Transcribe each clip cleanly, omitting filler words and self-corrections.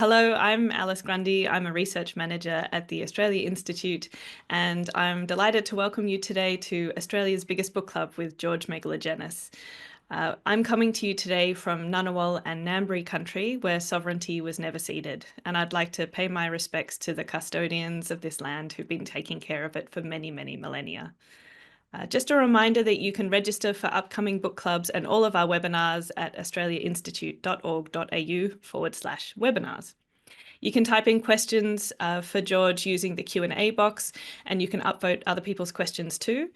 Hello, I'm Alice Grundy. I'm a research manager at the Australia Institute, and I'm delighted to welcome you today to Australia's biggest book club with George Megalogenis. I'm coming to you today from Ngunnawal and Ngambri country, where sovereignty was never ceded, and I'd like to pay my respects to the custodians of this land who've been taking care of it for many, many millennia. Just a reminder that you can register for upcoming book clubs and all of our webinars at australiainstitute.org.au/webinars. You can type in questions for George using the Q&A box, and you can upvote other people's questions too.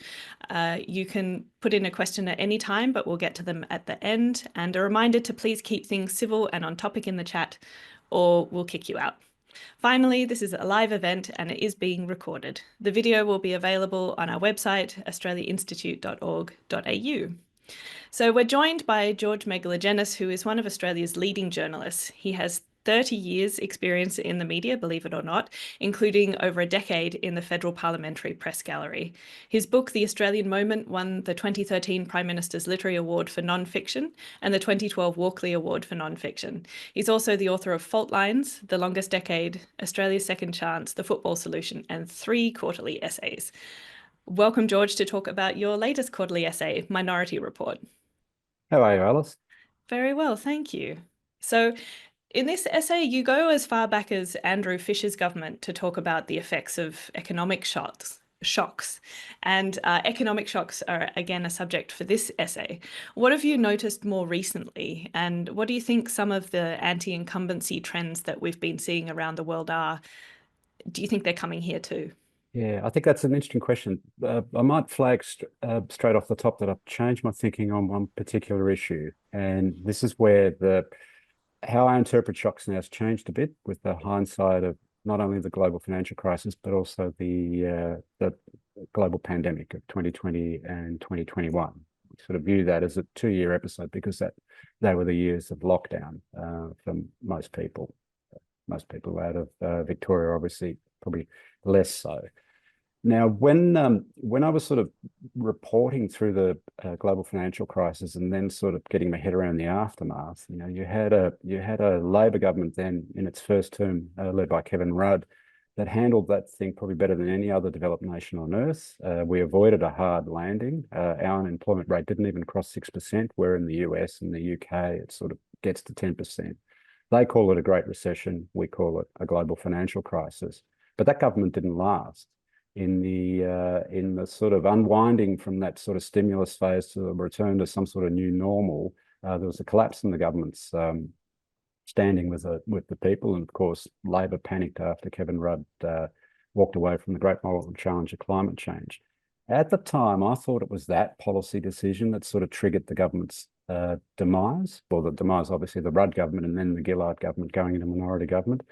You can put in a question at any time, but we'll get to them at the end. And a reminder to please keep things civil and on topic in the chat, or we'll kick you out. Finally, this is a live event and it is being recorded. The video will be available on our website, australiainstitute.org.au. So we're joined by George Megalogenis, who is one of Australia's leading journalists. He has 30 years experience in the media, believe it or not, including over a decade in the Federal Parliamentary Press Gallery. His book, The Australian Moment, won the 2013 Prime Minister's Literary Award for Non-Fiction and the 2012 Walkley Award for Non-Fiction. He's also the author of Fault Lines, The Longest Decade, Australia's Second Chance, The Football Solution, and 3 quarterly essays. Welcome, George, to talk about your latest quarterly essay, Minority Report. How are you, Alice? Very well, thank you. So in this essay, you go as far back as Andrew Fisher's government to talk about the effects of economic shocks. And economic shocks are, again, a subject for this essay. What have you noticed more recently? And what do you think some of the anti-incumbency trends that we've been seeing around the world are? Do you think they're coming here too? Yeah, I think that's an interesting question. I might flag straight off the top that I've changed my thinking on one particular issue. And this is where how I interpret shocks now has changed a bit with the hindsight of not only the global financial crisis, but also the global pandemic of 2020 and 2021. We sort of view that as a 2-year episode because they were the years of lockdown for most people. Most people out of Victoria, obviously, probably less so. Now, when I was sort of reporting through the global financial crisis and then sort of getting my head around the aftermath, you had a Labor government then in its first term, led by Kevin Rudd, that handled that thing probably better than any other developed nation on earth. We avoided a hard landing. Our unemployment rate didn't even cross 6%, where in the US and the UK it sort of gets to 10%. They call it a Great Recession. We call it a global financial crisis. But that government didn't last. In the sort of unwinding from that sort of stimulus phase to a return to some sort of new normal, there was a collapse in the government's standing with the people, and of course Labor panicked after Kevin Rudd walked away from the great moral challenge of climate change. At the time, I thought it was that policy decision that sort of triggered the government's demise. Well, the demise, obviously, the Rudd government and then the Gillard government going into minority government.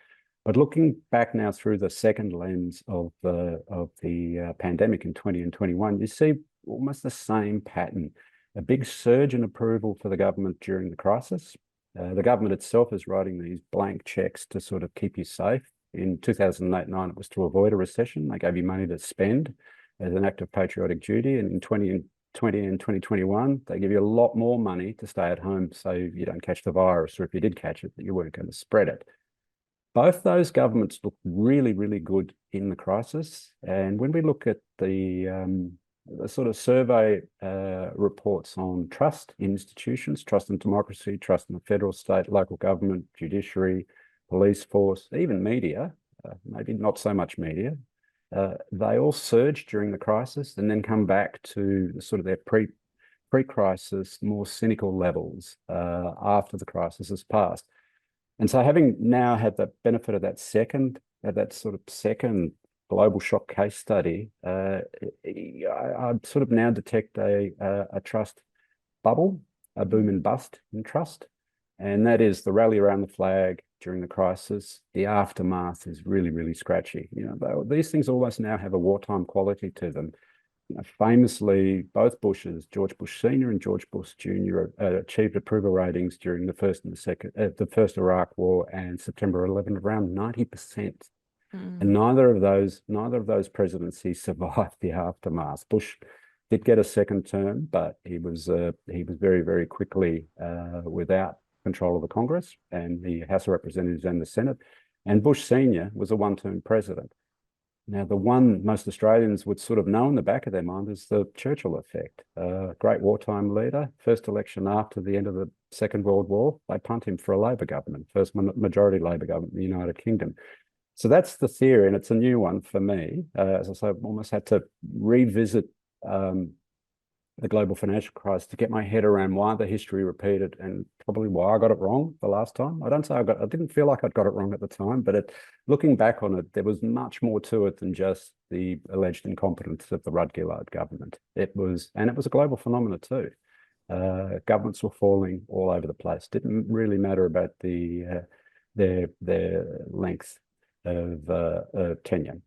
But looking back now through the second lens of the pandemic in 20 and 21, you see almost the same pattern. A big surge in approval for the government during the crisis. The government itself is writing these blank checks to sort of keep you safe. In 2008-9, it was to avoid a recession. They gave you money to spend as an act of patriotic duty. And in 2020 and 2021, they give you a lot more money to stay at home so you don't catch the virus, or if you did catch it, that you weren't going to spread it. Both those governments look really, really good in the crisis. And when we look at the sort of survey reports on trust in institutions, trust in democracy, trust in the federal, state, local government, judiciary, police force, even media, maybe not so much media, they all surged during the crisis and then come back to sort of their pre-crisis, more cynical levels after the crisis has passed. And so having now had the benefit of that sort of second global shock case study, I sort of now detect a trust bubble, a boom and bust in trust. And that is the rally around the flag during the crisis. The aftermath is really, really scratchy. These things almost now have a wartime quality to them. Famously, both Bushes, George Bush Sr. and George Bush Jr., achieved approval ratings during the first and the first Iraq War and September 11 around 90%. And neither of those presidencies survived the aftermath. Bush did get a second term, but he was very, very quickly without control of the Congress and the House of Representatives and the Senate. And Bush Senior was a one-term president. Now, the one most Australians would sort of know in the back of their mind is the Churchill effect. Great wartime leader, first election after the end of the Second World War, they punt him for a Labor government, first majority Labor government in the United Kingdom. So that's the theory, and it's a new one for me. As I say, I've almost had to revisit the global financial crisis to get my head around why the history repeated and probably why I got it wrong the last time. I didn't feel like I'd got it wrong at the time, but looking back on it, there was much more to it than just the alleged incompetence of the Rudd-Gillard government. It was a global phenomenon too. Governments were falling all over the place. Didn't really matter about their length of tenure.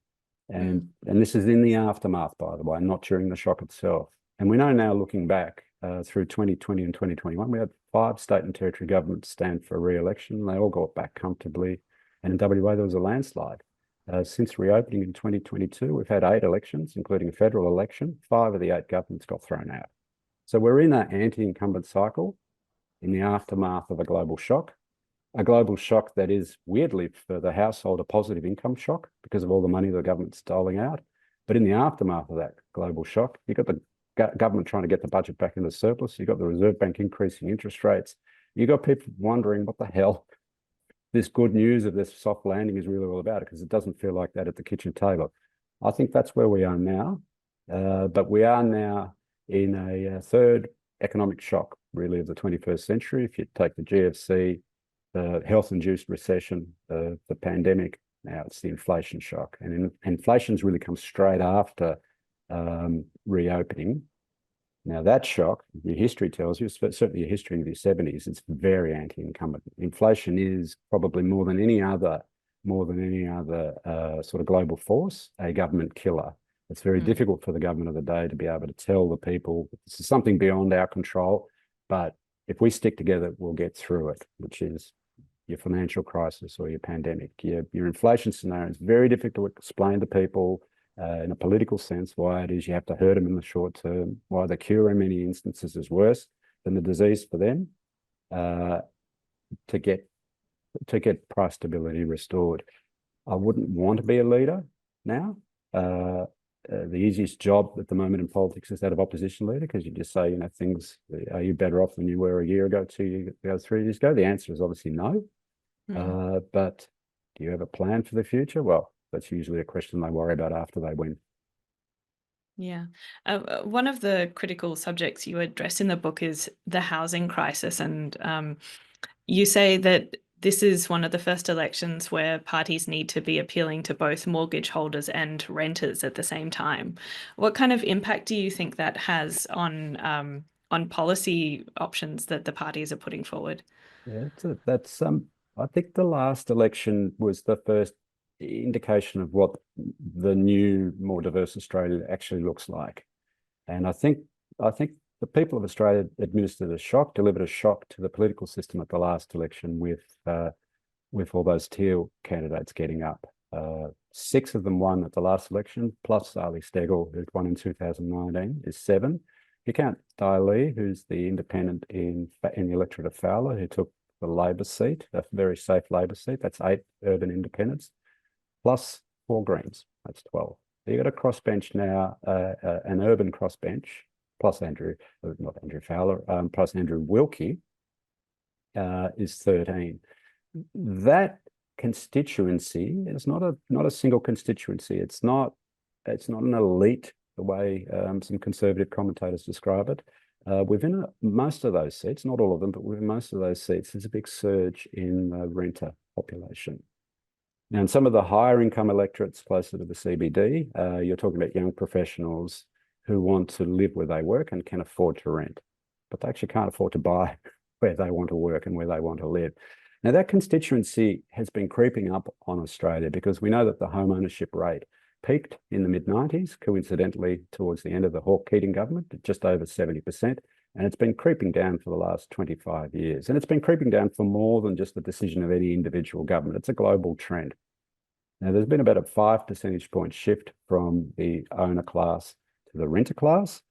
And this is in the aftermath, by the way, not during the shock itself. And we know now, looking back through 2020 and 2021, we had 5 state and territory governments stand for re-election. They all got back comfortably. And in WA, there was a landslide. Since reopening in 2022, we've had 8 elections, including a federal election. 5 of the 8 governments got thrown out. So we're in that anti-incumbent cycle in the aftermath of a global shock that is, weirdly for the household, a positive income shock because of all the money the government's doling out. But in the aftermath of that global shock, you've got the government trying to get the budget back into surplus. You've got the Reserve Bank increasing interest rates. You've got people wondering what the hell this good news of this soft landing is really all about, because it doesn't feel like that at the kitchen table. I think that's where we are now. But we are now in a third economic shock, really, of the 21st century. If you take the GFC, the health-induced recession, the pandemic, now it's the inflation shock. And inflation's really come straight after reopening. Now that shock, your history tells you, certainly your history in the 70s, it's very anti-incumbent. Inflation is probably more than any other sort of global force, a government killer. It's very difficult for the government of the day to be able to tell the people this is something beyond our control, but if we stick together, we'll get through it, which is your financial crisis or your pandemic. Your inflation scenario is very difficult to explain to people in a political sense why it is you have to hurt them in the short term, why the cure in many instances is worse than the disease for them, to get price stability restored. I wouldn't want to be a leader now. The easiest job at the moment in politics is that of opposition leader, because you just say, things, are you better off than you were a year ago, 2 years ago, 3 years ago? The answer is obviously no. But do you have a plan for the future? Well, that's usually a question they worry about after they win. Yeah. One of the critical subjects you address in the book is the housing crisis. And you say that this is one of the first elections where parties need to be appealing to both mortgage holders and renters at the same time. What kind of impact do you think that has on policy options that the parties are putting forward? Yeah, that's I think the last election was the first indication of what the new, more diverse Australia actually looks like. And I think the people of Australia delivered a shock to the political system at the last election with all those teal candidates getting up. 6 of them won at the last election, plus Ali Steggall, who won in 2019, is 7. You count Lee, who's the independent in the electorate of Fowler, who took the Labor seat, a very safe Labor seat. That's 8 urban independents, plus 4 Greens. That's 12. So you've got a crossbench now, an urban crossbench, plus not Andrew Fowler, plus Andrew Wilkie, is 13. That constituency is not a single constituency. It's not an elite, the way some conservative commentators describe it. Within most of those seats, not all of them, but within most of those seats, there's a big surge in the renter population. Now, in some of the higher income electorates closer to the CBD, you're talking about young professionals who want to live where they work and can afford to rent, but they actually can't afford to buy where they want to work and where they want to live. Now, that constituency has been creeping up on Australia because we know that the home ownership rate peaked in the mid-90s, coincidentally towards the end of the Hawke-Keating government, at just over 70%, and it's been creeping down for the last 25 years. And it's been creeping down for more than just the decision of any individual government. It's a global trend. Now, there's been about a 5 percentage point shift from the owner class to the renter class.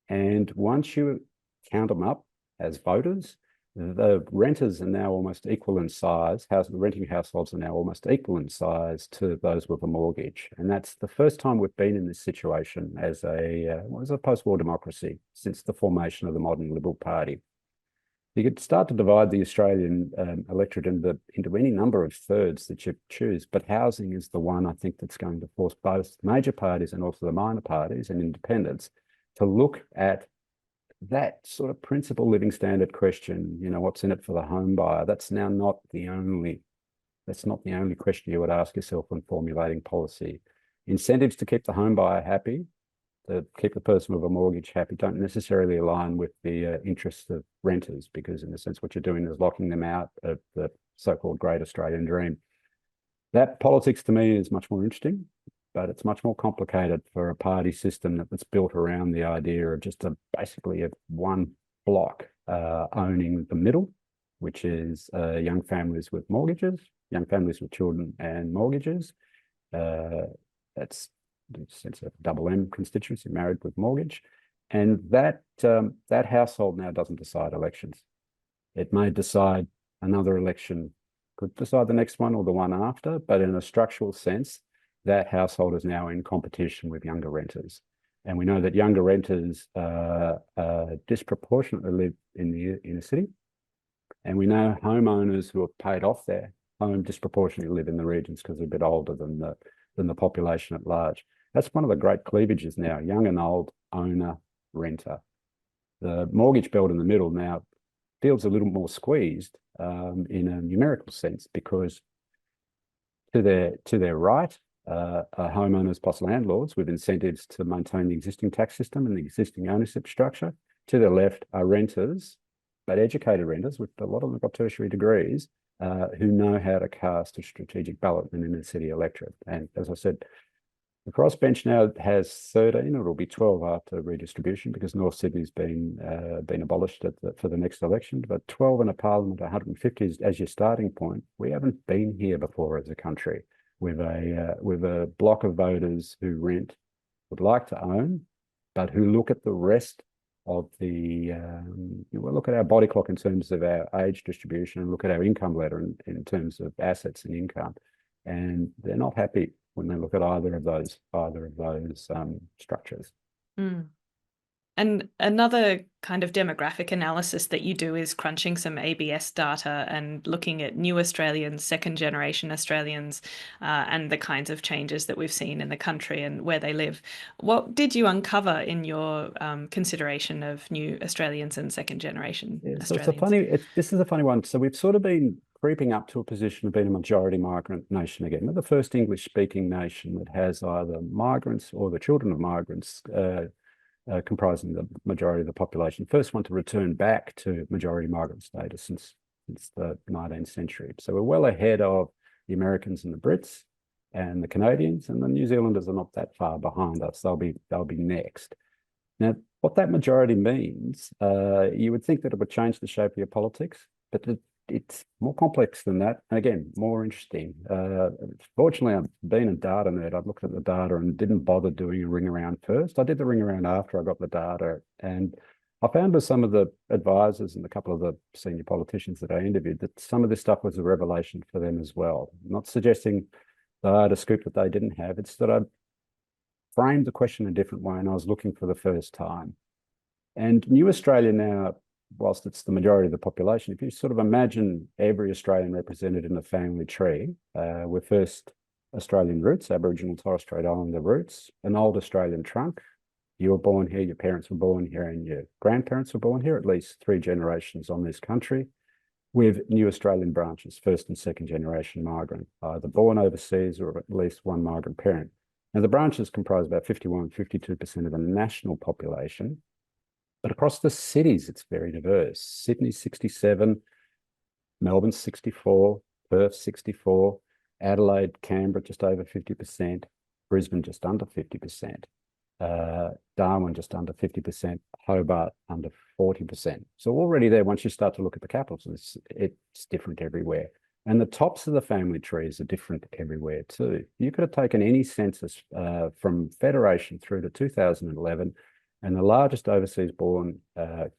And once you count them up as voters, The renters are now almost equal in size. Renting households are now almost equal in size to those with a mortgage. And that's the first time we've been in this situation as a post-war democracy since the formation of the modern Liberal Party. You could start to divide the Australian electorate into any number of thirds that you choose, but housing is the one I think that's going to force both major parties and also the minor parties and independents to look at that sort of principal living standard question, what's in it for the home buyer? That's not the only question you would ask yourself when formulating policy. Incentives to keep the home buyer happy, to keep the person with a mortgage happy, don't necessarily align with the interests of renters, because in a sense what you're doing is locking them out of the so-called great Australian dream. That politics to me is much more interesting, but it's much more complicated for a party system that's built around the idea of just basically one block owning the middle, which is young families with mortgages, young families with children and mortgages. That's the sense of double M constituency, married with mortgage. And that household now doesn't decide elections. It may decide another election, could decide the next one or the one after, but in a structural sense, that household is now in competition with younger renters. And we know that younger renters disproportionately live in the inner city. And we know homeowners who have paid off their home disproportionately live in the regions because they're a bit older than the population at large. That's one of the great cleavages now, young and old, owner, renter. The mortgage belt in the middle now feels a little more squeezed in a numerical sense, because to their right are homeowners plus landlords with incentives to maintain the existing tax system and the existing ownership structure. To their left are renters, but educated renters, with a lot of them got tertiary degrees, who know how to cast a strategic ballot in an inner city electorate. And as I said, the crossbench now has 13, it'll be 12 after redistribution, because North Sydney's been abolished for the next election, but 12 in a parliament, 150 is, as your starting point. We haven't been here before as a country, with a block of voters who rent, would like to own, but who look at the rest of we'll look at our body clock in terms of our age distribution, and look at our income ladder in terms of assets and income, and they're not happy when they look at either of those structures. Mm. And another kind of demographic analysis that you do is crunching some ABS data and looking at new Australians, second generation Australians, and the kinds of changes that we've seen in the country and where they live. What did you uncover in your consideration of new Australians and second generation Australians? This is a funny one. So we've sort of been creeping up to a position of being a majority migrant nation again. We're the first English-speaking nation that has either migrants or the children of migrants comprising the majority of the population. First one to return back to majority migrant status since the 19th century. So we're well ahead of the Americans and the Brits and the Canadians, and the New Zealanders are not that far behind us. They'll be next. Now, what that majority means, you would think that it would change the shape of your politics, but it's more complex than that. Again, more interesting. Fortunately, I've been a data nerd. I've looked at the data and didn't bother doing a ring around first. I did the ring around after I got the data. And I found with some of the advisors and a couple of the senior politicians that I interviewed that some of this stuff was a revelation for them as well. I'm not suggesting they had a scoop that they didn't have. It's that I framed the question a different way and I was looking for the first time. And New Australia now, whilst it's the majority of the population, if you sort of imagine every Australian represented in a family tree, with first Australian roots, Aboriginal Torres Strait Islander roots, an old Australian trunk. You were born here, your parents were born here, and your grandparents were born here, at least 3 generations on this country, with new Australian branches, first and second generation migrant, either born overseas or at least one migrant parent. Now, the branches comprise about 52% of the national population. But across the cities, it's very diverse. Sydney, 67, Melbourne, 64, Perth, 64, Adelaide, Canberra, just over 50%, Brisbane, just under 50%, Darwin, just under 50%, Hobart, under 40%. So already there, once you start to look at the capitals, it's different everywhere. And the tops of the family trees are different everywhere too. You could have taken any census from Federation through to 2011, And the largest overseas born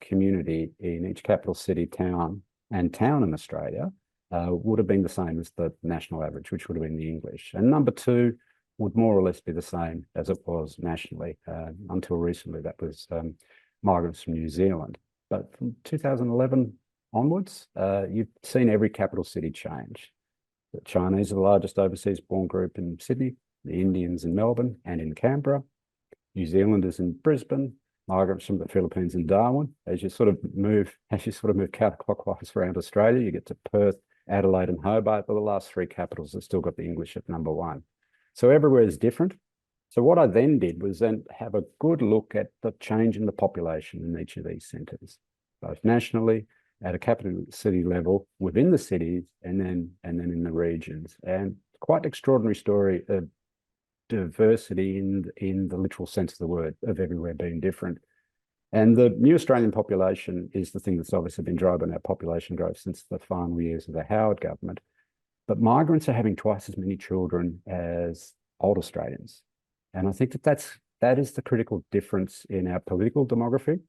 community in each capital city, town in Australia would have been the same as the national average, which would have been the English. And number two would more or less be the same as it was nationally. Until recently, that was migrants from New Zealand. But from 2011 onwards, you've seen every capital city change. The Chinese are the largest overseas born group in Sydney, the Indians in Melbourne and in Canberra, New Zealanders in Brisbane, migrants from the Philippines in Darwin. As you sort of move counterclockwise around Australia, you get to Perth, Adelaide and Hobart, but the last three capitals have still got the English at number one. So everywhere is different. So what I then did was then have a good look at the change in the population in each of these centres, both nationally, at a capital city level, within the cities, and then in the regions. And quite extraordinary story of diversity in the literal sense of the word, of everywhere being different. And the new Australian population is the thing that's obviously been driving our population growth since the final years of the Howard government. But migrants are having twice as many children as old Australians. And I think that is the critical difference in our political demography.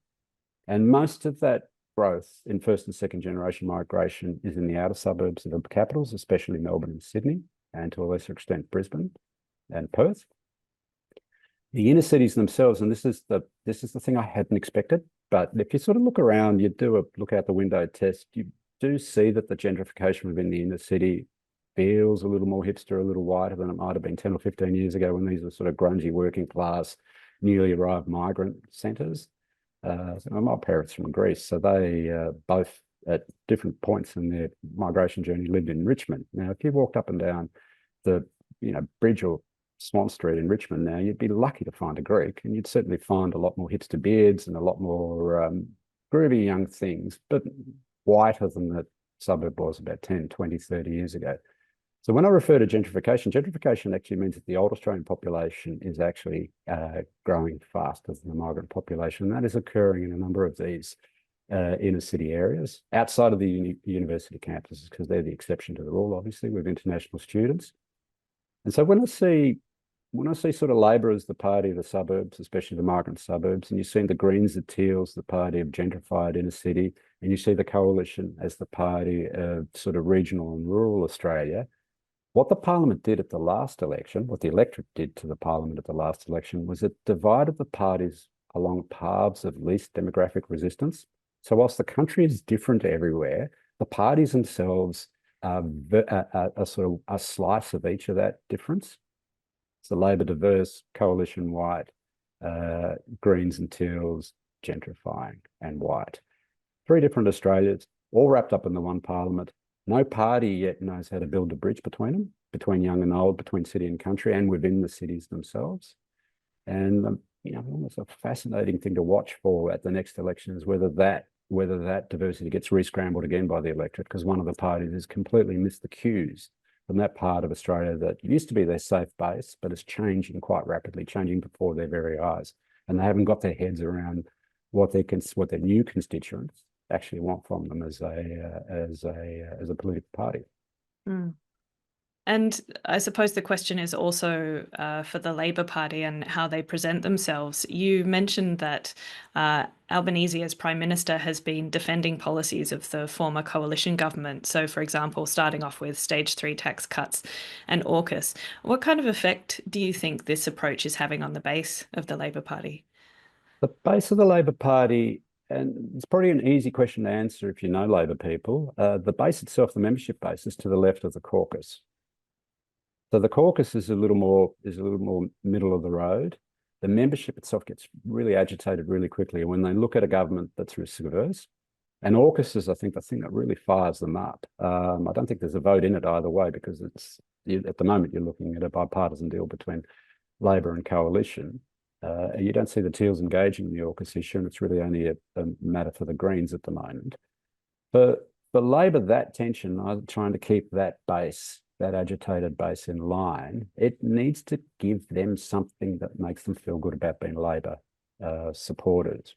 And most of that growth in first and second generation migration is in the outer suburbs of the capitals, especially Melbourne and Sydney, and to a lesser extent Brisbane and Perth. The inner cities themselves, and this is the thing I hadn't expected, but if you sort of look around, you do a look out the window test, you do see that the gentrification within the inner city feels a little more hipster, a little whiter than it might have been 10 or 15 years ago when these were sort of grungy working class, newly arrived migrant centres. My parents from Greece, so they both at different points in their migration journey lived in Richmond. Now, if you walked up and down the Bridge or Swan Street in Richmond now, you'd be lucky to find a Greek, and you'd certainly find a lot more hipster beards and a lot more groovy young things, but whiter than the suburb was about 10, 20, 30 years ago. So when I refer to gentrification, gentrification actually means that the old Australian population is actually growing faster than the migrant population. That is occurring in a number of these inner city areas outside of the university campuses, because they're the exception to the rule, obviously, with international students. And so when I see sort of Labor as the party of the suburbs, especially the migrant suburbs, and you see the Greens, the Teals, the party of gentrified inner city, and you see the Coalition as the party of sort of regional and rural Australia, what the Parliament did at the last election, what the electorate did to the Parliament at the last election, was it divided the parties along paths of least demographic resistance. So whilst the country is different everywhere, the parties themselves are sort of a slice of each of that difference. So Labor diverse, Coalition white, Greens and Teals gentrifying and white. Three different Australias, all wrapped up in the one Parliament. No party yet knows how to build a bridge between them, between young and old, between city and country, and within the cities themselves. And it's a fascinating thing to watch for at the next election is whether that diversity gets re-scrambled again by the electorate, because one of the parties has completely missed the cues from that part of Australia that used to be their safe base, but is changing quite rapidly, changing before their very eyes, and they haven't got their heads around what their new constituents actually want from them as a political party. Mm. And I suppose the question is also for the Labor Party and how they present themselves. You mentioned that Albanese as Prime Minister has been defending policies of the former coalition government. So, for example, starting off with stage 3 tax cuts and AUKUS. What kind of effect do you think this approach is having on the base of the Labor Party? The base of the Labor Party, and it's probably an easy question to answer if you know Labor people, the base itself, the membership base, is to the left of the caucus. So the caucus is a little more middle of the road. The membership itself gets really agitated really quickly when they look at a government that's risk-averse. And AUKUS is, I think, the thing that really fires them up. I don't think there's a vote in it either way, because at the moment you're looking at a bipartisan deal between Labor and Coalition. You don't see the Teals engaging in the AUKUS issue, and it's really only a matter for the Greens at the moment. For Labor, that tension, trying to keep that base, that agitated base in line, it needs to give them something that makes them feel good about being Labor supporters.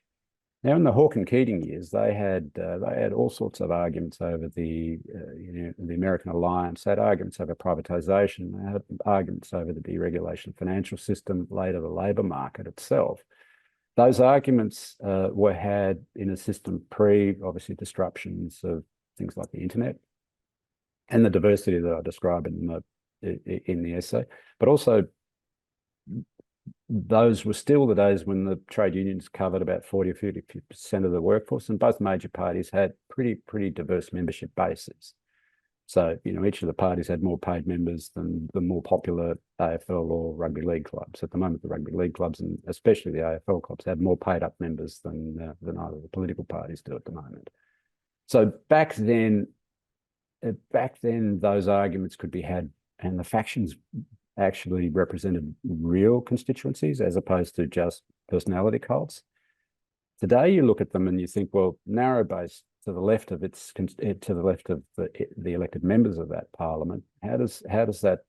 Now, in the Hawke and Keating years, they had all sorts of arguments over the American alliance. They had arguments over privatisation. They had arguments over the deregulation of the financial system, later the labour market itself. those arguments were had in a system pre, obviously, disruptions of things like the internet and the diversity that I describe in the essay, but also those were still the days when the trade unions covered about 40 or 50% of the workforce, and both major parties had pretty diverse membership bases. So, each of the parties had more paid members than the more popular AFL or rugby league clubs. At the moment, the rugby league clubs, and especially the AFL clubs, have more paid up members than either the political parties do at the moment. So back then, those arguments could be had, and the factions actually represented real constituencies as opposed to just personality cults. Today, you look at them and you think, well, narrow base to the left of the elected members of that parliament. How does that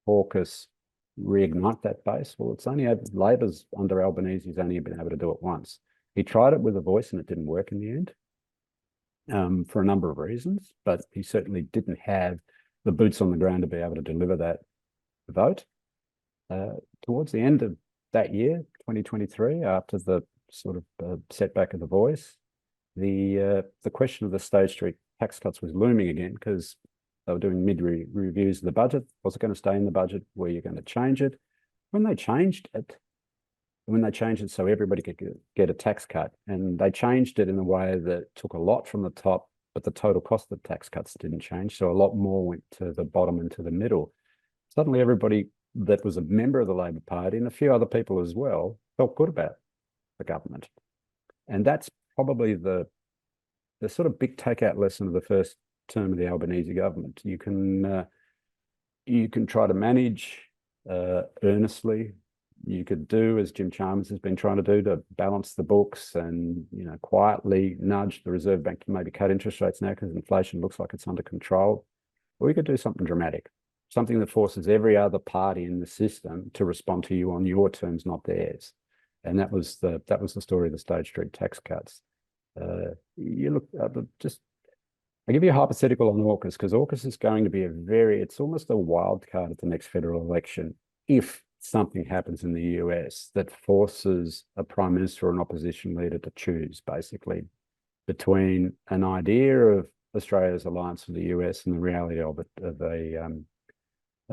caucus reignite that base? Well, it's only Labor's under Albanese's only been able to do it once. He tried it with a voice and it didn't work in the end, for a number of reasons, but he certainly didn't have the boots on the ground to be able to deliver that vote. Towards the end of that year, 2023, after the sort of setback of the voice, the question of the State Street tax cuts was looming again, because they were doing mid-reviews of the budget. Was it going to stay in the budget? Were you going to change it? When they changed it so everybody could get a tax cut, and they changed it in a way that took a lot from the top, but the total cost of the tax cuts didn't change. So a lot more went to the bottom and to the middle. Suddenly everybody that was a member of the Labor Party, and a few other people as well, felt good about the government. And that's probably the sort of big takeout lesson of the first term of the Albanese government. You can try to manage earnestly. You could do, as Jim Chalmers has been trying to do, to balance the books and quietly nudge the Reserve Bank to maybe cut interest rates now because inflation looks like it's under control. Or you could do something dramatic, something that forces every other party in the system to respond to you on your terms, not theirs. And that was the story of the State Street tax cuts. You look just. I'll give you a hypothetical on AUKUS, because AUKUS is going to be it's almost a wild card at the next federal election if something happens in the US that forces a prime minister or an opposition leader to choose, basically, between an idea of Australia's alliance with the US and the reality of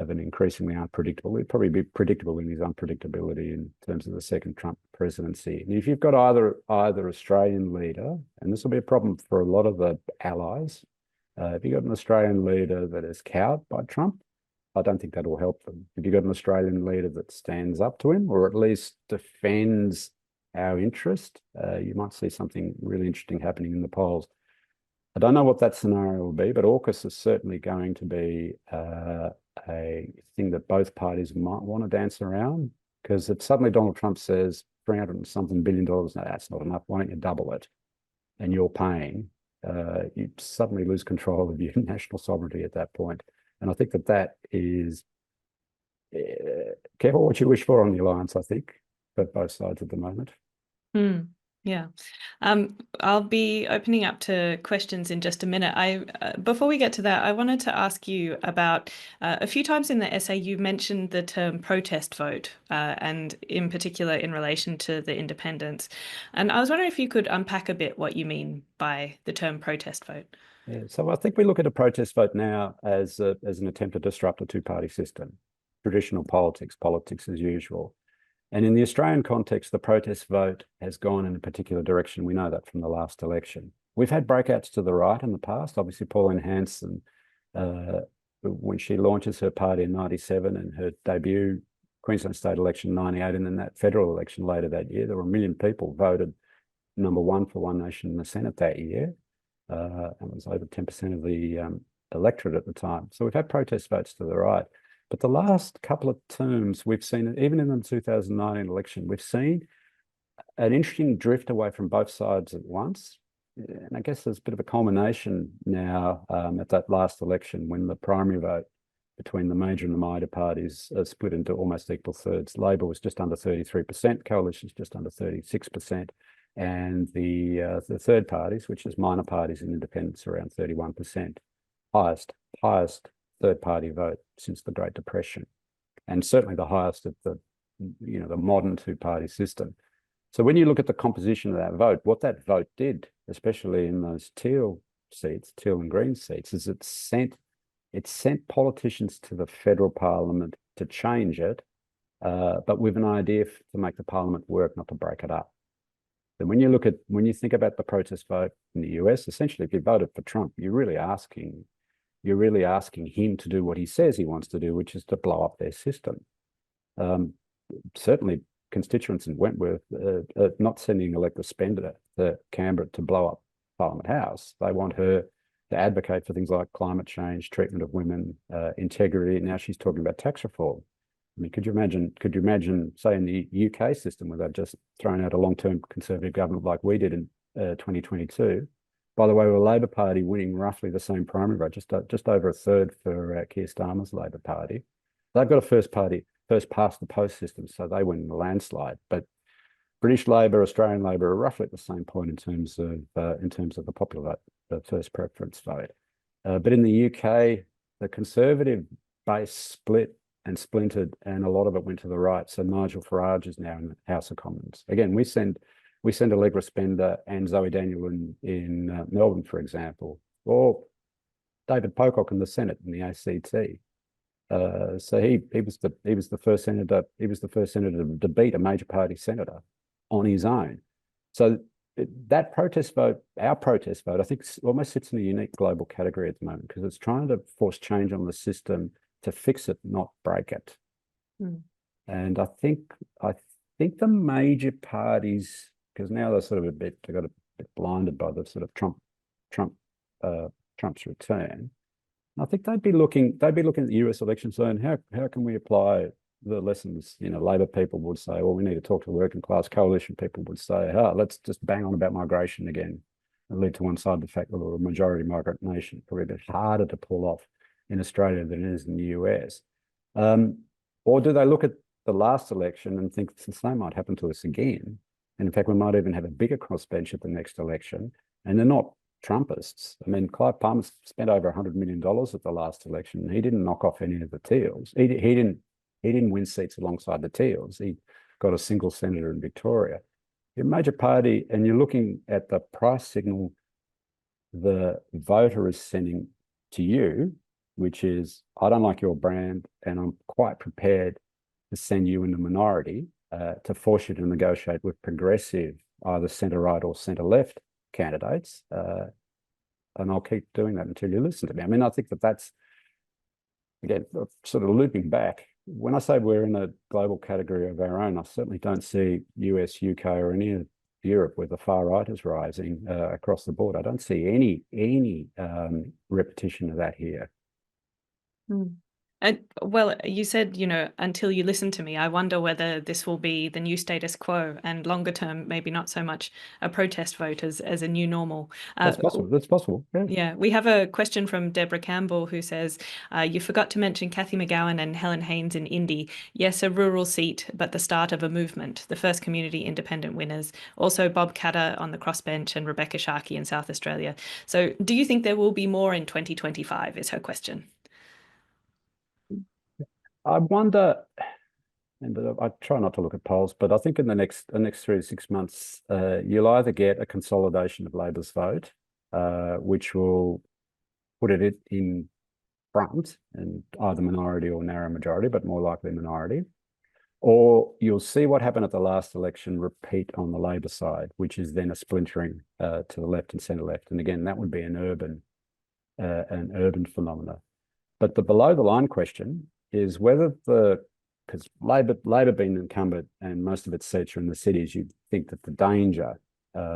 an increasingly unpredictable. It'd probably be predictable in his unpredictability in terms of the second Trump presidency. And if you've got either Australian leader, and this will be a problem for a lot of the allies, if you've got an Australian leader that is cowed by Trump, I don't think that will help them. If you've got an Australian leader that stands up to him, or at least defends our interest, you might see something really interesting happening in the polls. I don't know what that scenario will be, but AUKUS is certainly going to be a thing that both parties might want to dance around, because if suddenly Donald Trump says $300 and something billion, no, that's not enough, why don't you double it? And you're paying, you suddenly lose control of your national sovereignty at that point. And I think that is careful what you wish for on the alliance, I think, for both sides at the moment. Yeah. I'll be opening up to questions in just a minute. Before we get to that, I wanted to ask you about a few times in the essay you mentioned the term protest vote, and in particular in relation to the independents. And I was wondering if you could unpack a bit what you mean by the term protest vote. Yeah, so I think we look at a protest vote now as an attempt to disrupt a two-party system, traditional politics as usual. And in the Australian context, the protest vote has gone in a particular direction. We know that from the last election. We've had breakouts to the right in the past. Obviously, Pauline Hanson, when she launches her party in 97 and her debut Queensland state election 98, and then that federal election later that year, there were 1 million people voted number one for One Nation in the Senate that year. And it was over 10% of the electorate at the time. So we've had protest votes to the right. But the last couple of terms, we've seen, even in the 2019 election, we've seen an interesting drift away from both sides at once. And I guess there's a bit of a culmination now at that last election, when the primary vote between the major and the minor parties split into almost equal thirds. Labor was just under 33%, Coalition's just under 36%, and the third parties, which is minor parties and independents, around 31%. Highest third-party vote since the Great Depression, and certainly the highest of the modern two-party system. So when you look at the composition of that vote, what that vote did, especially in those teal seats, teal and green seats, is it sent politicians to the federal parliament to change it, but with an idea to make the parliament work, not to break it up. And when you think about the protest vote in the US, essentially, if you voted for Trump, you're really asking him to do what he says he wants to do, which is to blow up their system. Certainly, constituents in Wentworth are not sending Elector Spender to Canberra to blow up Parliament House. They want her to advocate for things like climate change, treatment of women, integrity. Now she's talking about tax reform. I mean, could you imagine, say, in the UK system, where they've just thrown out a long-term Conservative government like we did in 2022? By the way, with the Labor Party winning roughly the same primary vote, just over a third for Keir Starmer's Labor Party. They've got a first past the post system, so they win the landslide. But British Labor, Australian Labor are roughly at the same point in terms of the popular the first preference vote. But in the UK, the Conservative base split and splintered, and a lot of it went to the right. So Nigel Farage is now in the House of Commons. Again, we send Allegra Spender and Zoe Daniel in Melbourne, for example, or David Pocock in the Senate in the ACT. So he was the first senator to beat a major party senator on his own. So that protest vote, our protest vote, I think almost sits in a unique global category at the moment, because it's trying to force change on the system to fix it, not break it. And I think the major parties, because now they're sort of they got a bit blinded by the sort of Trump's return. I think they'd be looking at the US election saying, how can we apply the lessons? Labor people would say, well, we need to talk to the working class. Coalition people would say, let's just bang on about migration again and leave to one side the fact that we're a majority migrant nation. Probably a bit harder to pull off in Australia than it is in the US. Or do they look at the last election and think the same might happen to us again? And in fact, we might even have a bigger crossbench at the next election. And they're not Trumpists. I mean, Clive Palmer spent over $100 million at the last election. He didn't knock off any of the teals. He didn't win seats alongside the teals. He got a single senator in Victoria. You're a major party, and you're looking at the price signal the voter is sending to you, which is, I don't like your brand, and I'm quite prepared to send you in the minority to force you to negotiate with progressive, either centre-right or centre-left candidates. And I'll keep doing that until you listen to me. I mean, I think that's, again, sort of looping back. When I say we're in a global category of our own, I certainly don't see US, UK, or any of Europe where the far right is rising across the board. I don't see any repetition of that here. Well, you said, until you listen to me. I wonder whether this will be the new status quo, and longer term, maybe not so much a protest vote as a new normal. That's possible. That's possible. Yeah. Yeah, we have a question from Deborah Campbell, who says, you forgot to mention Cathy McGowan and Helen Haynes in Indy. Yes, a rural seat, but the start of a movement, the first community independent winners. Also Bob Katter on the crossbench and Rebecca Sharkey in South Australia. So do you think there will be more in 2025 is her question. I wonder, and I try not to look at polls, but I think in the next 3 to 6 months, you'll either get a consolidation of Labor's vote, which will put it in front and either minority or narrow majority, but more likely minority, or you'll see what happened at the last election repeat on the Labor side, which is then a splintering to the left and centre left. And again, that would be an urban phenomena. But the below the line question is whether because Labor being incumbent and most of its seats are in the cities, you'd think that the danger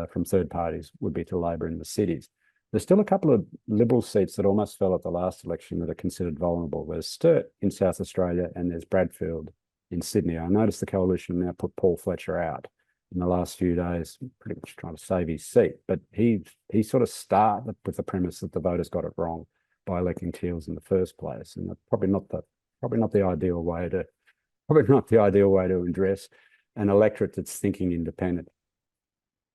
from third parties would be to Labor in the cities. There's still a couple of Liberal seats that almost fell at the last election that are considered vulnerable. There's Sturt in South Australia and there's Bradfield in Sydney. I noticed the coalition now put Paul Fletcher out in the last few days, pretty much trying to save his seat. But he sort of started with the premise that the voters got it wrong by electing Teals in the first place, and that's probably not the ideal way to address an electorate that's thinking independent.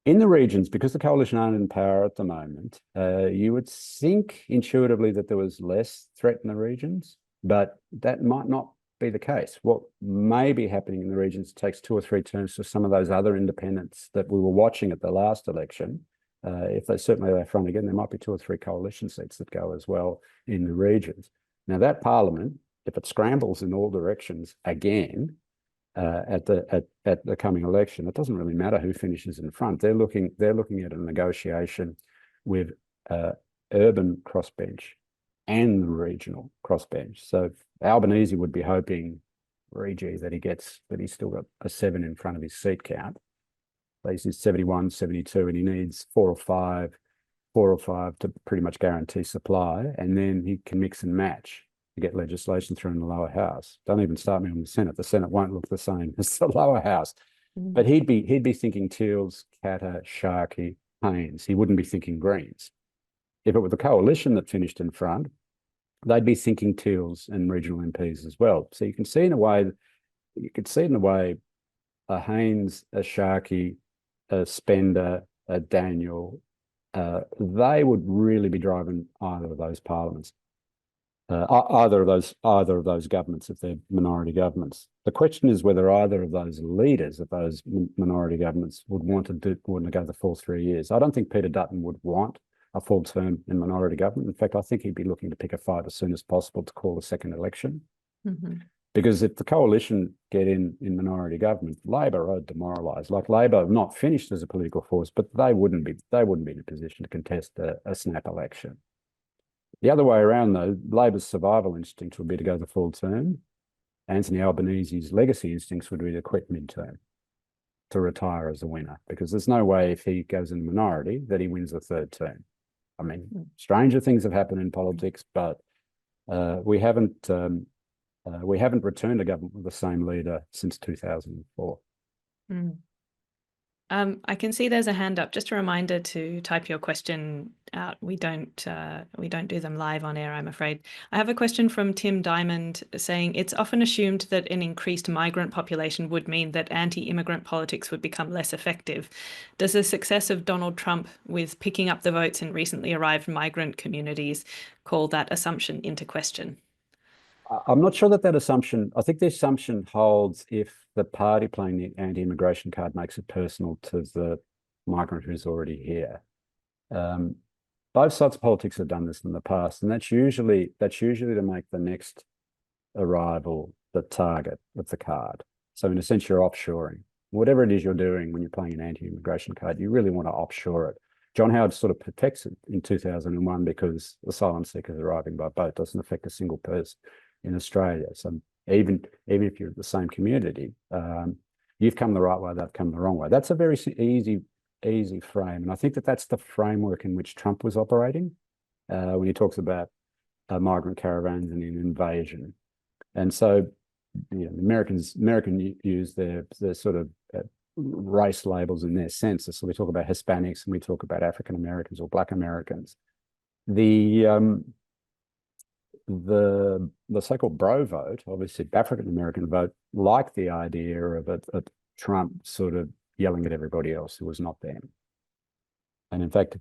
In the regions, because the coalition aren't in power at the moment, you would think intuitively that there was less threat in the regions, but that might not be the case. What may be happening in the regions takes 2 or 3 terms for some of those other independents that we were watching at the last election. If they certainly they front again, there might be 2 or 3 coalition seats that go as well in the regions. Now that parliament, if it scrambles in all directions again at the coming election, it doesn't really matter who finishes in front. They're looking at a negotiation with urban crossbench and the regional crossbench. So Albanese would be hoping, Regi, that he's still got a 7 in front of his seat count. He's 71, 72, and he needs 4 or 5 to pretty much guarantee supply, and then he can mix and match to get legislation through in the lower house. Don't even start me on the Senate. The Senate won't look the same as the lower house. But he'd be thinking Teals, Katter, Sharkey, Haynes. He wouldn't be thinking Greens. If it were the coalition that finished in front, they'd be thinking Teals and regional MPs as well. So you can see in a way, a Haynes, a Sharkey, a Spender, a Daniel, they would really be driving either of those parliaments, either of those governments if they're minority governments. The question is whether either of those leaders of those minority governments would want to go the full 3 years. I don't think Peter Dutton would want a full term in minority government. In fact, I think he'd be looking to pick a fight as soon as possible to call a second election. Because if the coalition get in minority government, Labor are demoralised. Like Labor have not finished as a political force, but they wouldn't be in a position to contest a snap election. The other way around, though, Labor's survival instinct would be to go the full term. Anthony Albanese's legacy instincts would be to quit mid-term, to retire as a winner, because there's no way if he goes in the minority that he wins a 3rd term. I mean, stranger things have happened in politics, but we haven't returned a government with the same leader since 2004. I can see there's a hand up. Just a reminder to type your question out. We don't do them live on air, I'm afraid. I have a question from Tim Diamond saying, it's often assumed that an increased migrant population would mean that anti-immigrant politics would become less effective. Does the success of Donald Trump with picking up the votes in recently arrived migrant communities call that assumption into question? I'm not sure that assumption, I think the assumption holds if the party playing the anti-immigration card makes it personal to the migrant who's already here. Both sides of politics have done this in the past, and that's usually to make the next arrival the target of the card. So in a sense, you're offshoring. Whatever it is you're doing when you're playing an anti-immigration card, you really want to offshore it. John Howard sort of protects it in 2001 because asylum seekers arriving by boat doesn't affect a single person in Australia. So even if you're the same community, you've come the right way, they've come the wrong way. That's a very easy frame. And I think that's the framework in which Trump was operating when he talks about migrant caravans and an invasion. And so, you know, Americans use their sort of race labels in their census. So we talk about Hispanics and we talk about African Americans or Black Americans. The so-called bro vote, obviously African American vote, liked the idea of Trump sort of yelling at everybody else who was not them. And in fact,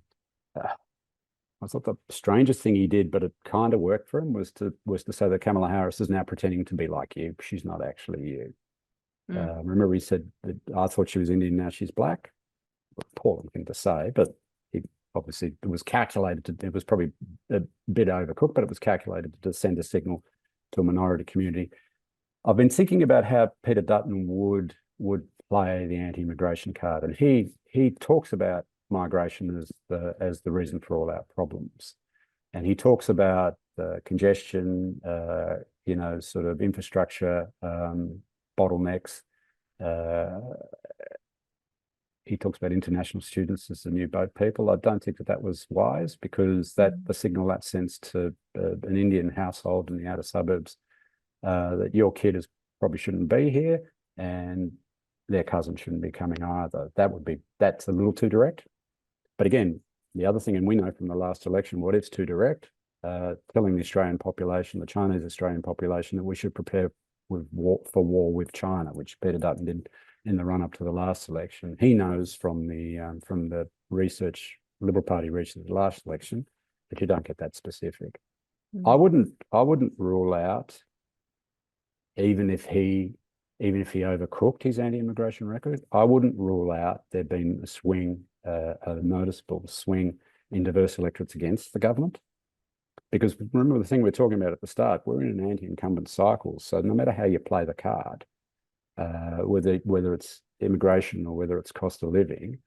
I thought the strangest thing he did, but it kind of worked for him, was to say that Kamala Harris is now pretending to be like you. She's not actually you. Remember he said that I thought she was Indian, now she's black. Appalling thing to say, but obviously it was calculated to, it was probably a bit overcooked, but it was calculated to send a signal to a minority community. I've been thinking about how Peter Dutton would play the anti-immigration card, and he talks about migration as the reason for all our problems, and he talks about congestion, sort of infrastructure bottlenecks. He talks about international students as the new boat people. I don't think that was wise, because the signal that sends to an Indian household in the outer suburbs that your kid probably shouldn't be here and their cousin shouldn't be coming either. That's a little too direct. But again, the other thing, and we know from the last election, what if it's too direct? Telling the Australian population, the Chinese Australian population, that we should prepare for war with China, which Peter Dutton did in the run-up to the last election. He knows from the research, Liberal Party research, the last election, that you don't get that specific. I wouldn't rule out even if he overcooked his anti-immigration record, I wouldn't rule out there being a swing, a noticeable swing in diverse electorates against the government. Because remember the thing we are talking about at the start, we're in an anti-incumbent cycle. So no matter how you play the card, whether it's immigration or whether it's cost of living,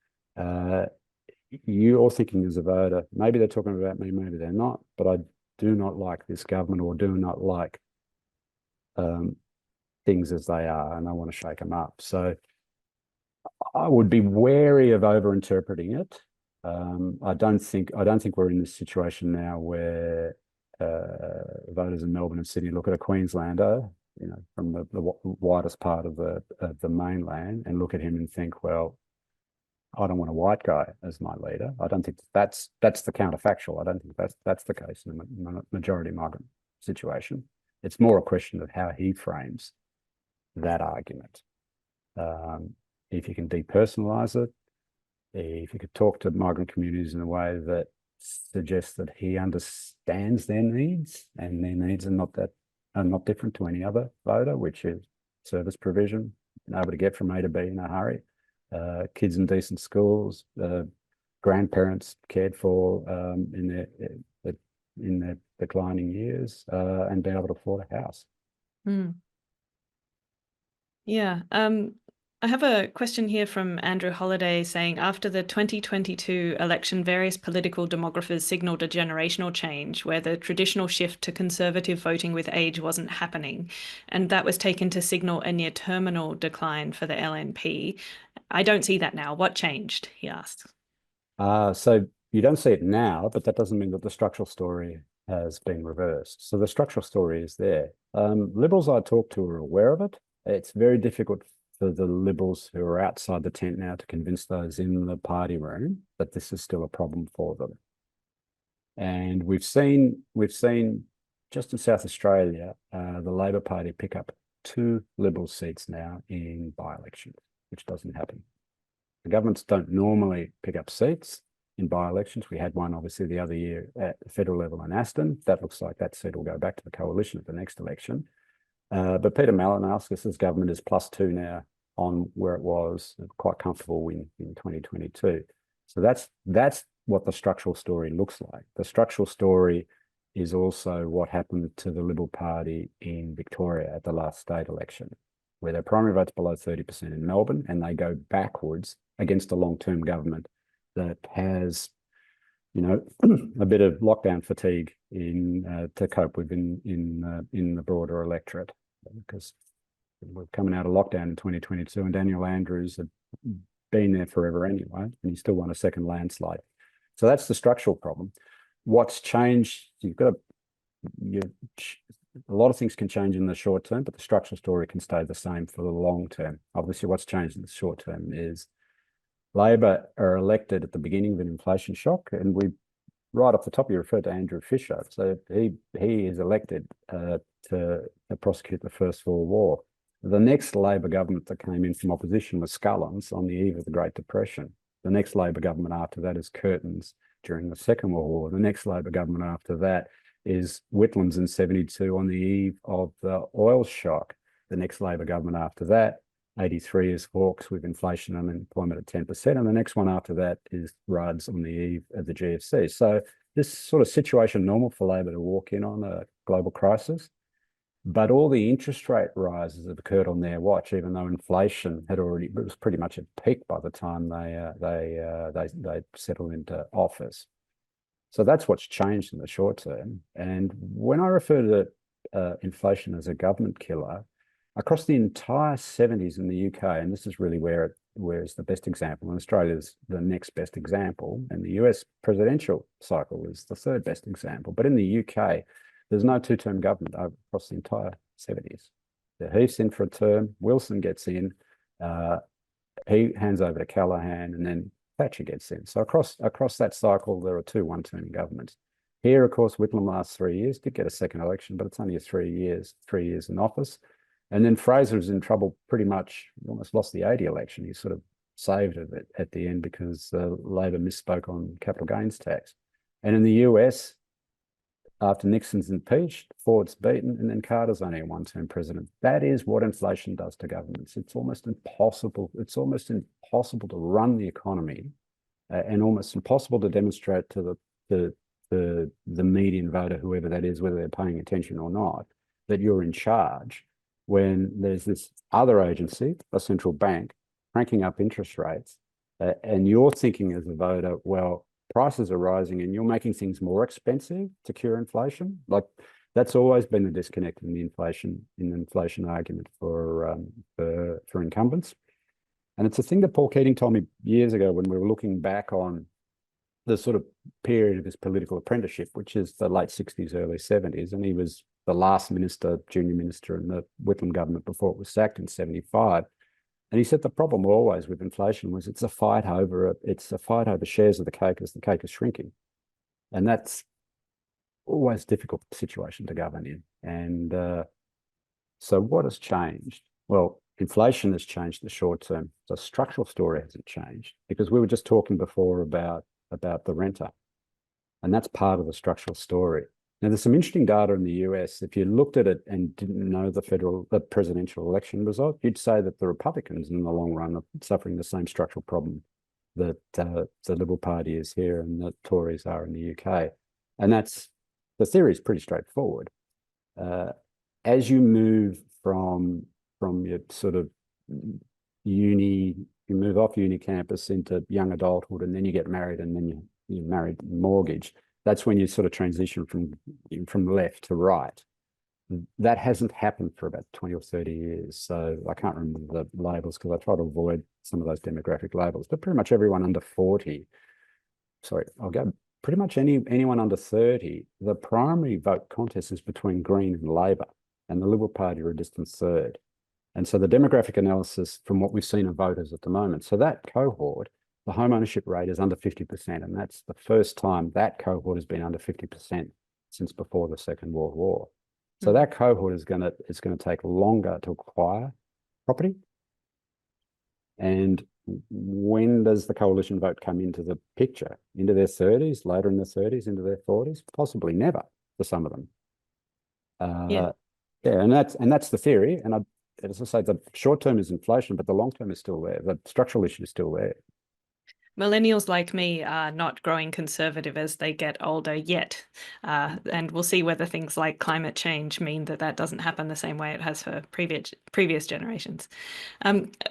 you're thinking as a voter, maybe they're talking about me, maybe they're not, but I do not like this government or do not like things as they are, and I want to shake them up. So I would be wary of over-interpreting it. I don't think we're in this situation now where voters in Melbourne and Sydney look at a Queenslander, from the widest part of the mainland, and look at him and think, well, I don't want a white guy as my leader. I don't think that's the counterfactual. I don't think that's the case in the majority migrant situation. It's more a question of how he frames that argument. If you can depersonalize it, if you could talk to migrant communities in a way that suggests that he understands their needs, and their needs are not different to any other voter, which is service provision, able to get from A to B in a hurry, kids in decent schools, grandparents cared for in their declining years, and be able to afford a house. Mm. Yeah. I have a question here from Andrew Holliday saying, after the 2022 election, various political demographers signalled a generational change where the traditional shift to conservative voting with age wasn't happening. And that was taken to signal a near terminal decline for the LNP. I don't see that now. What changed? He asks. So you don't see it now, but that doesn't mean that the structural story has been reversed. So the structural story is there. Liberals I talk to are aware of it. It's very difficult for the Liberals who are outside the tent now to convince those in the party room that this is still a problem for them. And we've seen just in South Australia, the Labor Party pick up 2 Liberal seats now in by-elections, which doesn't happen. The governments don't normally pick up seats in by-elections. We had one obviously the other year at the federal level in Aston. That looks like that seat will go back to the coalition at the next election. But Peter Malinowskis's government is +2 now on where it was, quite comfortable in 2022. So that's what the structural story looks like. The structural story is also what happened to the Liberal Party in Victoria at the last state election, where their primary vote's below 30% in Melbourne, and they go backwards against a long-term government that has, a bit of lockdown fatigue to cope with in the broader electorate, because we're coming out of lockdown in 2022, and Daniel Andrews had been there forever anyway, and he still won a second landslide. So that's the structural problem. What's changed? A lot of things can change in the short term, but the structural story can stay the same for the long term. Obviously, what's changed in the short term is Labor are elected at the beginning of an inflation shock, and right off the top, you referred to Andrew Fisher. So he is elected to prosecute the First World War. The next Labor government that came in from opposition was Scullins on the eve of the Great Depression. The next Labor government after that is Curtin's during the Second World War. The next Labor government after that is Whitlam's in 72 on the eve of the oil shock. The next Labor government after that, 83, is Hawke's with inflation and unemployment at 10%. And the next one after that is Rudd's on the eve of the GFC. So this sort of situation normal for Labor to walk in on a global crisis. But all the interest rate rises have occurred on their watch, even though inflation was pretty much at peak by the time they settled into office. So that's what's changed in the short term. And when I refer to inflation as a government killer, across the entire 70s in the UK, and this is really where it's the best example, and Australia's the next best example, and the US presidential cycle is the third best example. But in the UK, there's no two-term government across the entire 70s. The Heath's in for a term, Wilson gets in, he hands over to Callaghan, and then Thatcher gets in. So across that cycle, there are 2 one-term governments. Here, of course, Whitlam lasts 3 years, did get a second election, but it's only 3 years in office. And then Fraser was in trouble pretty much, almost lost the 80 election. He sort of saved it at the end because Labor misspoke on capital gains tax. And in the US, after Nixon's impeached, Ford's beaten, and then Carter's only a one-term president. That is what inflation does to governments. It's almost impossible. It's almost impossible to run the economy, and almost impossible to demonstrate to the median voter, whoever that is, whether they're paying attention or not, that you're in charge when there's this other agency, a central bank, cranking up interest rates, and you're thinking as a voter, well, prices are rising and you're making things more expensive to cure inflation. Like, that's always been the disconnect in the inflation argument for incumbents. And it's a thing that Paul Keating told me years ago when we were looking back on the sort of period of his political apprenticeship, which is the late 60s, early 70s. And he was the last junior minister in the Whitlam government before it was sacked in 75. And he said the problem always with inflation was it's a fight over shares of the cake as the cake is shrinking. And that's always a difficult situation to govern in. And so what has changed? Well, inflation has changed the short term. The structural story hasn't changed, because we were just talking before about the renter. And that's part of the structural story. Now, there's some interesting data in the US. If you looked at it and didn't know the presidential election result, you'd say that the Republicans in the long run are suffering the same structural problem that the Liberal Party is here and the Tories are in the UK. And the theory is pretty straightforward. As you move from your sort of you move off uni campus into young adulthood, and then you get married, and then you married mortgage. That's when you sort of transition from left to right. That hasn't happened for about 20 or 30 years. So I can't remember the labels because I try to avoid some of those demographic labels, but pretty much everyone under 40, I'll go pretty much anyone under 30, the primary vote contest is between Green and Labor, and the Liberal Party are a distant third. And so the demographic analysis from what we've seen of voters at the moment, so that cohort, the home ownership rate is under 50%. And that's the first time that cohort has been under 50% since before the Second World War. So that cohort is going to take longer to acquire property. And when does the coalition vote come into the picture? Into their 30s, later in their 30s, into their 40s? Possibly never for some of them. Yeah, and that's the theory. And as I say, the short term is inflation, but the long term is still there. The structural issue is still there. Millennials like me are not growing conservative as they get older yet. And we'll see whether things like climate change mean that doesn't happen the same way it has for previous generations.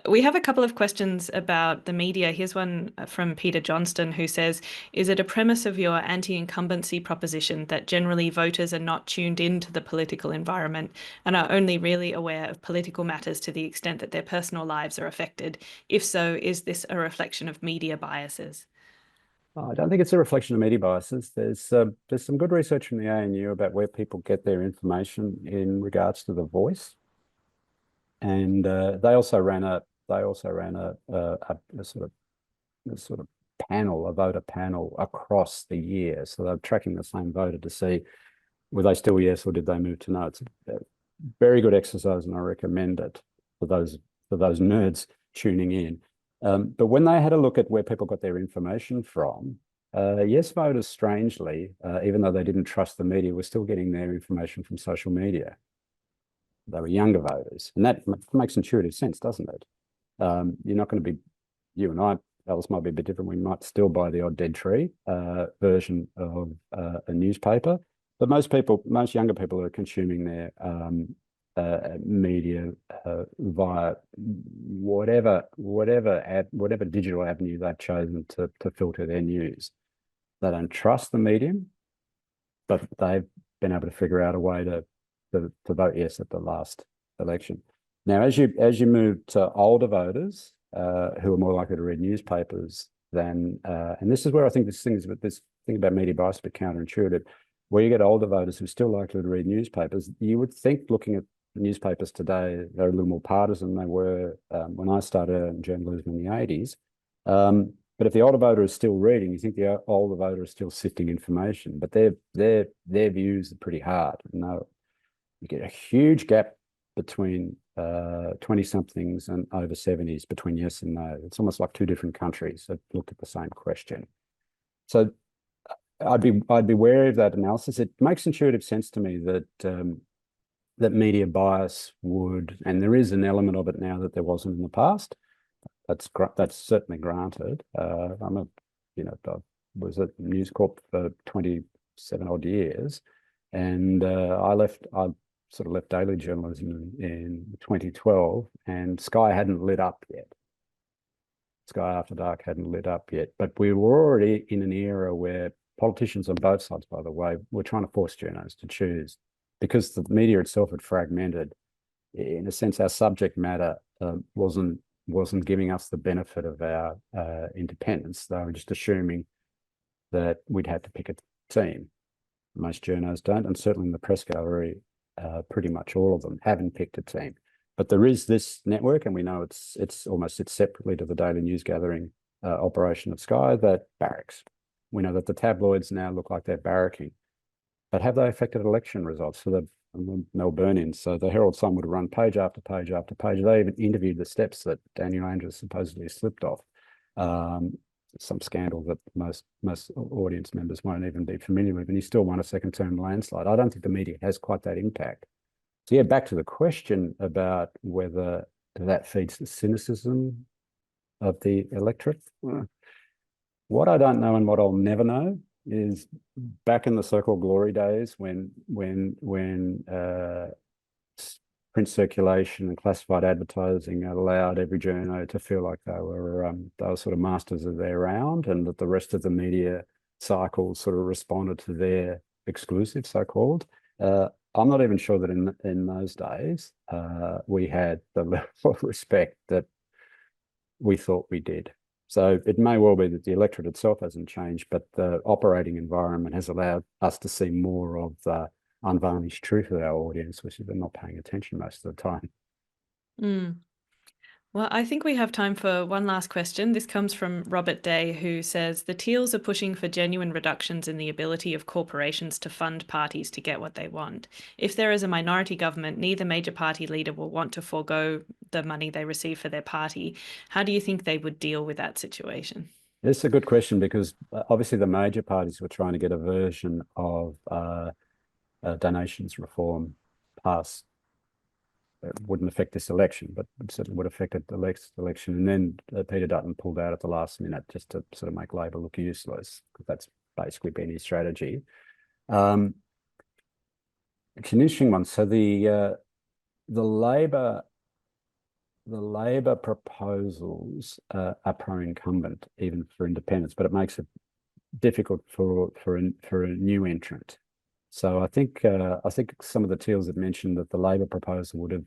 We have a couple of questions about the media. Here's one from Peter Johnston, who says, is it a premise of your anti-incumbency proposition that generally voters are not tuned into the political environment and are only really aware of political matters to the extent that their personal lives are affected? If so, is this a reflection of media biases? I don't think it's a reflection of media biases. There's some good research from the ANU about where people get their information in regards to The Voice, and they also ran a sort of panel, a voter panel across the year. So they're tracking the same voter to see were they still yes or did they move to no. It's a very good exercise, and I recommend it for those nerds tuning in. But when they had a look at where people got their information from, yes voters, strangely, even though they didn't trust the media, were still getting their information from social media. They were younger voters. And that makes intuitive sense, doesn't it? You're not going to be, you and I, Alice, might be a bit different. We might still buy the odd Dead Tree version of a newspaper. But most younger people are consuming their media via whatever digital avenue they've chosen to filter their news. They don't trust the medium, but they've been able to figure out a way to vote yes at the last election. Now, as you move to older voters who are more likely to read newspapers than, and this is where I think this thing about media bias is a bit counterintuitive. Where you get older voters who are still likely to read newspapers, you would think, looking at newspapers today, they're a little more partisan than they were when I started in journalism in the 80s. But if the older voter is still reading, you think the older voter is still sifting information. But their views are pretty hard. You get a huge gap between 20-somethings and over 70s between yes and no. It's almost like two different countries that looked at the same question. So I'd be wary of that analysis. It makes intuitive sense to me that that media bias would, and there is an element of it now that there wasn't in the past. That's certainly granted. I'm a, I was at News Corp for 27 odd years, and I sort of left daily journalism in 2012, and Sky hadn't lit up yet. Sky After Dark hadn't lit up yet, but we were already in an era where politicians on both sides, by the way, were trying to force journalists to choose because the media itself had fragmented. In a sense, our subject matter wasn't giving us the benefit of our independence. They were just assuming that we'd have to pick a team. Most journos don't, and certainly in the press gallery, pretty much all of them haven't picked a team. But there is this network, and we know it's almost sits separately to the daily news gathering operation of Sky that barracks. We know that the tabloids now look like they're barracking, but have they affected election results for the Melburnians? So the Herald Sun would run page after page after page. They even interviewed the steps that Daniel Andrews supposedly slipped off. Some scandal that most audience members won't even be familiar with, and he still won a second term landslide. I don't think the media has quite that impact. So yeah, back to the question about whether that feeds the cynicism of the electorate. What I don't know and what I'll never know is back in the so-called glory days when print circulation and classified advertising allowed every journo to feel like they were sort of masters of their round, and that the rest of the media cycle sort of responded to their exclusive, so-called. I'm not even sure that in those days we had the level of respect that we thought we did. So it may well be that the electorate itself hasn't changed, but the operating environment has allowed us to see more of the unvarnished truth of our audience, which is they're not paying attention most of the time. Mm. Well, I think we have time for one last question. This comes from Robert Day, who says the teals are pushing for genuine reductions in the ability of corporations to fund parties to get what they want. If there is a minority government, neither major party leader will want to forego the money they receive for their party. How do you think they would deal with that situation? This is a good question because obviously the major parties were trying to get a version of donations reform passed. It wouldn't affect this election, but it certainly would affect the next election. And then Peter Dutton pulled out at the last minute just to sort of make Labor look useless, because that's basically been his strategy. It's an interesting one. So the Labor proposals are pro-incumbent, even for independents, but it makes it difficult for a new entrant. So I think some of the teals have mentioned that the Labor proposal would have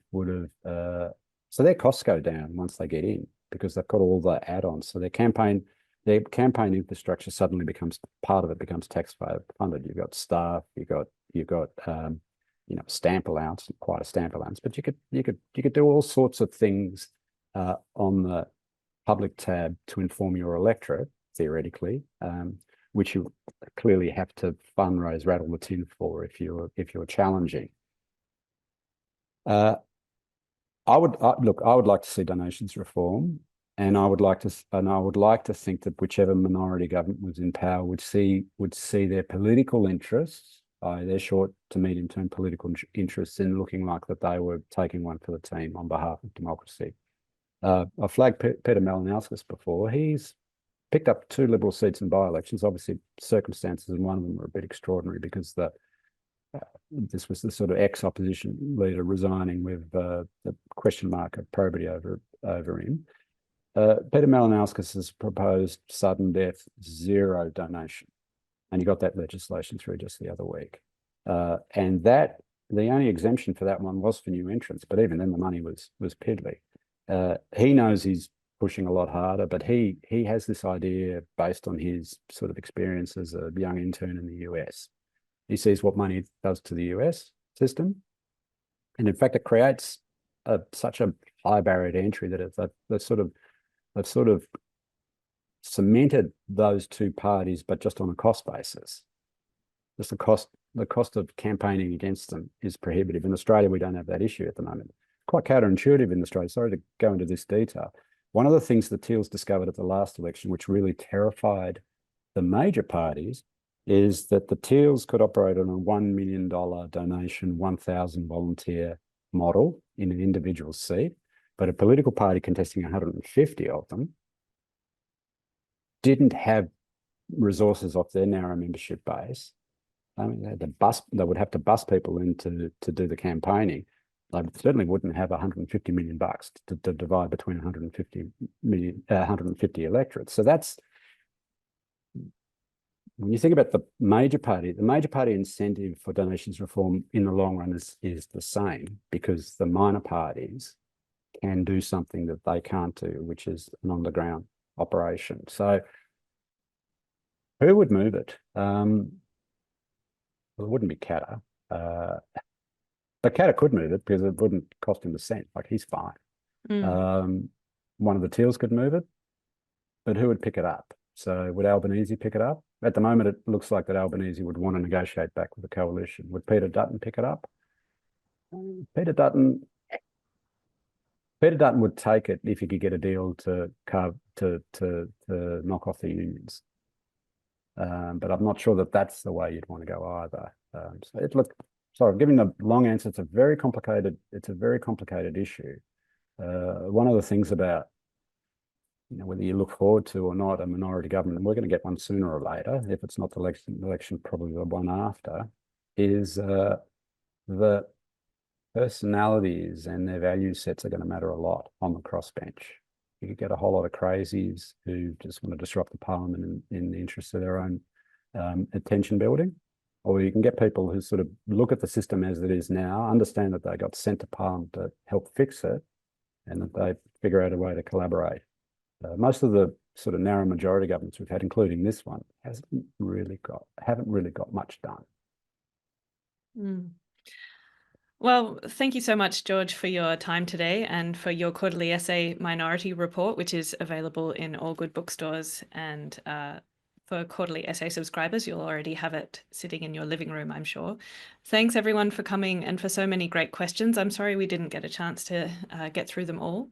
so their costs go down once they get in because they've got all the add-ons. So their campaign infrastructure suddenly becomes part of it becomes tax funded. You've got staff, you've got stamp allowance, quite a stamp allowance, but you could do all sorts of things on the public tab to inform your electorate theoretically. Which you clearly have to fundraise, rattle the tin for if you're challenging. I would like to see donations reform, and I would like to think that whichever minority government was in power would see their political interests, their short to medium term political interests, in looking like that they were taking one for the team on behalf of democracy. I flagged Peter Malinauskas before. He's picked up 2 Liberal seats in by-elections. Obviously, circumstances in one of them were a bit extraordinary because this was the sort of ex-opposition leader resigning with the question mark of probity over him. Peter Malinauskas has proposed sudden death, 0 donation, and he got that legislation through just the other week. And that the only exemption for that one was for new entrants, but even then the money was piddly. He knows he's pushing a lot harder, but he has this idea based on his sort of experience as a young intern in the US. He sees what money does to the US system, and in fact, it creates such a high barrier to entry that they've sort of cemented those 2 parties, but just on a cost basis. Just the cost of campaigning against them is prohibitive. In Australia, we don't have that issue at the moment. Quite counterintuitive in Australia. Sorry to go into this detail. One of the things the teals discovered at the last election, which really terrified the major parties, is that the teals could operate on a $1 million donation, 1,000 volunteer model in an individual seat, but a political party contesting 150 of them didn't have resources off their narrow membership base. I mean, they would have to bus people in to do the campaigning. They certainly wouldn't have 150 million bucks to divide between 150 electorates. So that's, when you think about the major party incentive for donations reform in the long run is the same, because the minor parties can do something that they can't do, which is an on-the-ground operation. So who would move it? Well, it wouldn't be Katter. But Katter could move it because it wouldn't cost him a cent. Like, he's fine. One of the teals could move it, but who would pick it up? So would Albanese pick it up? At the moment, it looks like that Albanese would want to negotiate back with the coalition. Would Peter Dutton pick it up? Peter Dutton would take it if he could get a deal to knock off the unions. But I'm not sure that that's the way you'd want to go either. Sorry, I'm giving a long answer. It's a very complicated issue. One of the things about, whether you look forward to or not a minority government, and we're going to get one sooner or later, if it's not the election, probably the one after, is the personalities and their value sets are going to matter a lot on the crossbench. You could get a whole lot of crazies who just want to disrupt the parliament in the interest of their own attention building. Or you can get people who sort of look at the system as it is now, understand that they got sent to Parliament to help fix it, and that they figure out a way to collaborate. Most of the sort of narrow majority governments we've had, including this one, haven't really got much done. Well, thank you so much, George, for your time today and for your quarterly essay Minority Report, which is available in all good bookstores. And for quarterly essay subscribers, you'll already have it sitting in your living room, I'm sure. Thanks, everyone, for coming and for so many great questions. I'm sorry we didn't get a chance to get through them all.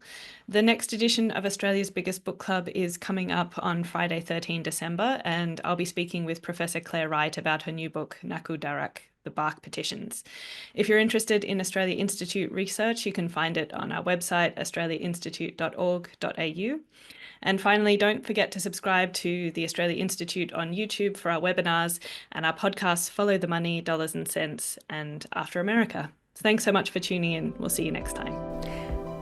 The next edition of Australia's Biggest Book Club is coming up on Friday, 13 December, and I'll be speaking with Professor Claire Wright about her new book, Naku Darak, The Bark Petitions. If you're interested in Australia Institute research, you can find it on our website, australiainstitute.org.au. And finally, don't forget to subscribe to the Australia Institute on YouTube for our webinars and our podcasts, Follow the Money, Dollars and Cents, and After America. Thanks so much for tuning in. We'll see you next time.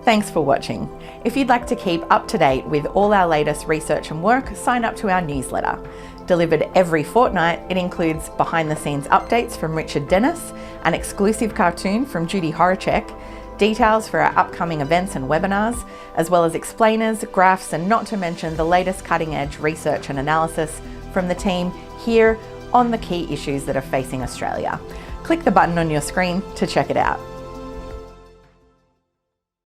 Thanks for watching. If you'd like to keep up to date with all our latest research and work, sign up to our newsletter. Delivered every fortnight, it includes behind-the-scenes updates from Richard Dennis, an exclusive cartoon from Judy Horacek, details for our upcoming events and webinars, as well as explainers, graphs, and not to mention the latest cutting-edge research and analysis from the team here on the key issues that are facing Australia. Click the button on your screen to check it out.